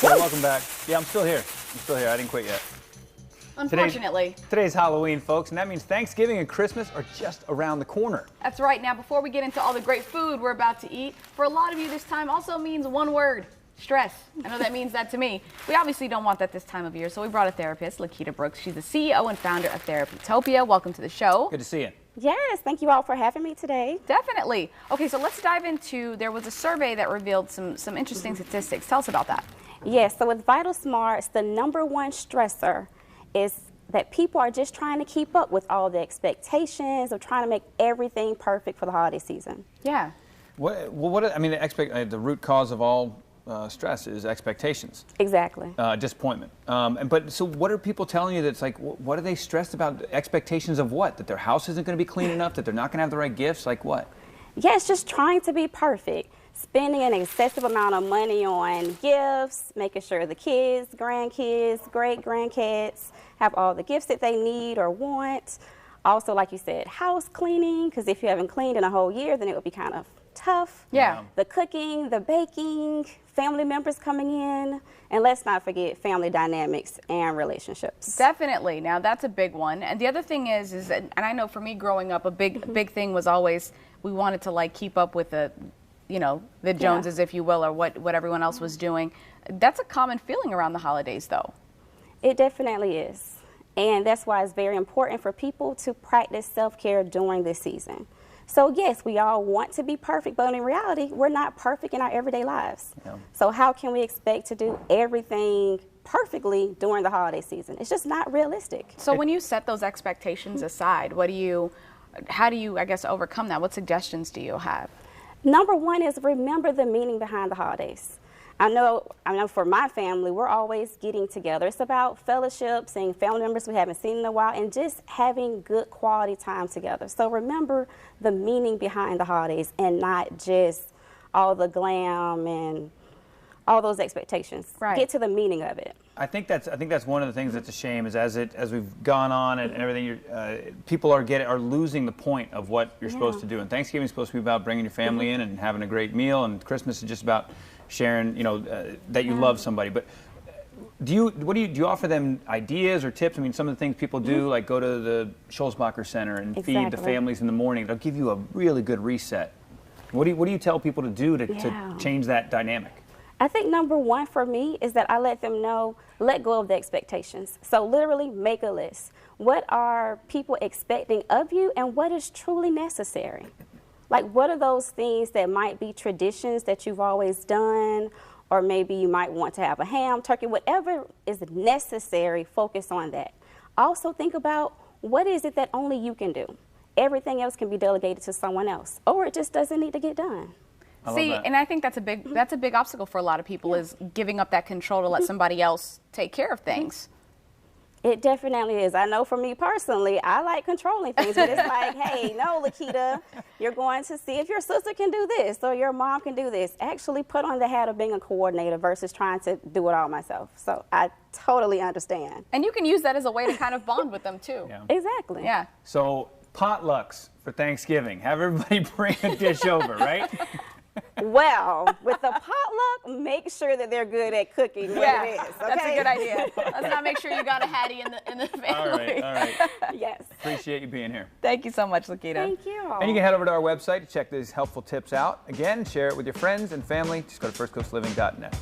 Yeah, welcome back. Yeah, I'm still here. I'm still here. I didn't quit yet. Unfortunately. Today's Halloween, folks, and that means Thanksgiving and Christmas are just around the corner. That's right. Now, before we get into all the great food we're about to eat, for a lot of you this time also means one word: stress. I know that means that to me. We obviously don't want that this time of year, so we brought a therapist, Lakita Brooks. She's the CEO and founder of Therapytopia. Welcome to the show. Good to see you. Yes, thank you all for having me today. Definitely. Okay, so let's dive into, there was a survey that revealed some interesting statistics. Tell us about that. Yes, so with Vital Smarts, the number1 stressor is that people are just trying to keep up with all the expectations of trying to make everything perfect for the holiday season. Yeah. The root cause of all stress is expectations. Exactly. Disappointment. So what are people telling you that's like, what are they stressed about? Expectations of what? That their house isn't going to be clean enough? That they're not going to have the right gifts? Like what? Yeah, it's just trying to be perfect. Spending an excessive amount of money on gifts, making sure the kids, grandkids, great-grandkids have all the gifts that they need or want. Also, like you said, house cleaning, because if you haven't cleaned in a whole year, then it would be kind of tough. Yeah. The cooking, the baking, family members coming in, and let's not forget family dynamics and relationships. Definitely. Now, that's a big one. And the other thing is that, and I know for me growing up, a big thing was always we wanted to like keep up with the Joneses, if you will, or what everyone else was doing. That's a common feeling around the holidays, though. It definitely is. And that's why it's very important for people to practice self-care during this season. So yes, we all want to be perfect, but in reality, we're not perfect in our everyday lives. Yeah. So how can we expect to do everything perfectly during the holiday season? It's just not realistic. So when you set those expectations aside, how do you, I guess, overcome that? What suggestions do you have? Number1 is remember the meaning behind the holidays. I know for my family, we're always getting together. It's about fellowship, seeing family members we haven't seen in a while, and just having good quality time together. So remember the meaning behind the holidays and not just all the glam and all those expectations. Right. Get to the meaning of it. I think that's one of the things that's a shame is as we've gone on and everything, people are losing the point of what you're supposed to do. And Thanksgiving is supposed to be about bringing your family in and having a great meal, and Christmas is just about sharing, that you love somebody. But do you offer them ideas or tips? I mean, some of the things people do, like go to the Scholzbacher Center and feed the families in the morning. They'll give you a really good reset. What do you tell people to do to change that dynamic? I think number1 for me is that I let them know, let go of the expectations. So literally make a list. What are people expecting of you and what is truly necessary? Like what are those things that might be traditions that you've always done, or maybe you might want to have a ham, turkey, whatever is necessary, focus on that. Also think about what is it that only you can do. Everything else can be delegated to someone else, or it just doesn't need to get done. See, and I think that's a big obstacle for a lot of people is giving up that control to let somebody else take care of things. It definitely is. I know for me personally, I like controlling things, but it's like, hey, no, Lakita, you're going to see if your sister can do this or your mom can do this. Actually put on the hat of being a coordinator versus trying to do it all myself. So I totally understand. And you can use that as a way to kind of bond with them too. Yeah. Exactly. Yeah. So potlucks for Thanksgiving. Have everybody bring a dish over, right? Well, with the potluck, make sure that they're good at cooking what it is. Okay? That's a good idea. Let's not make sure you got a Hattie in the family. All right. Yes. Appreciate you being here. Thank you so much, Lakita. Thank you. And you can head over to our website to check these helpful tips out. Again, share it with your friends and family. Just go to firstcoastliving.net.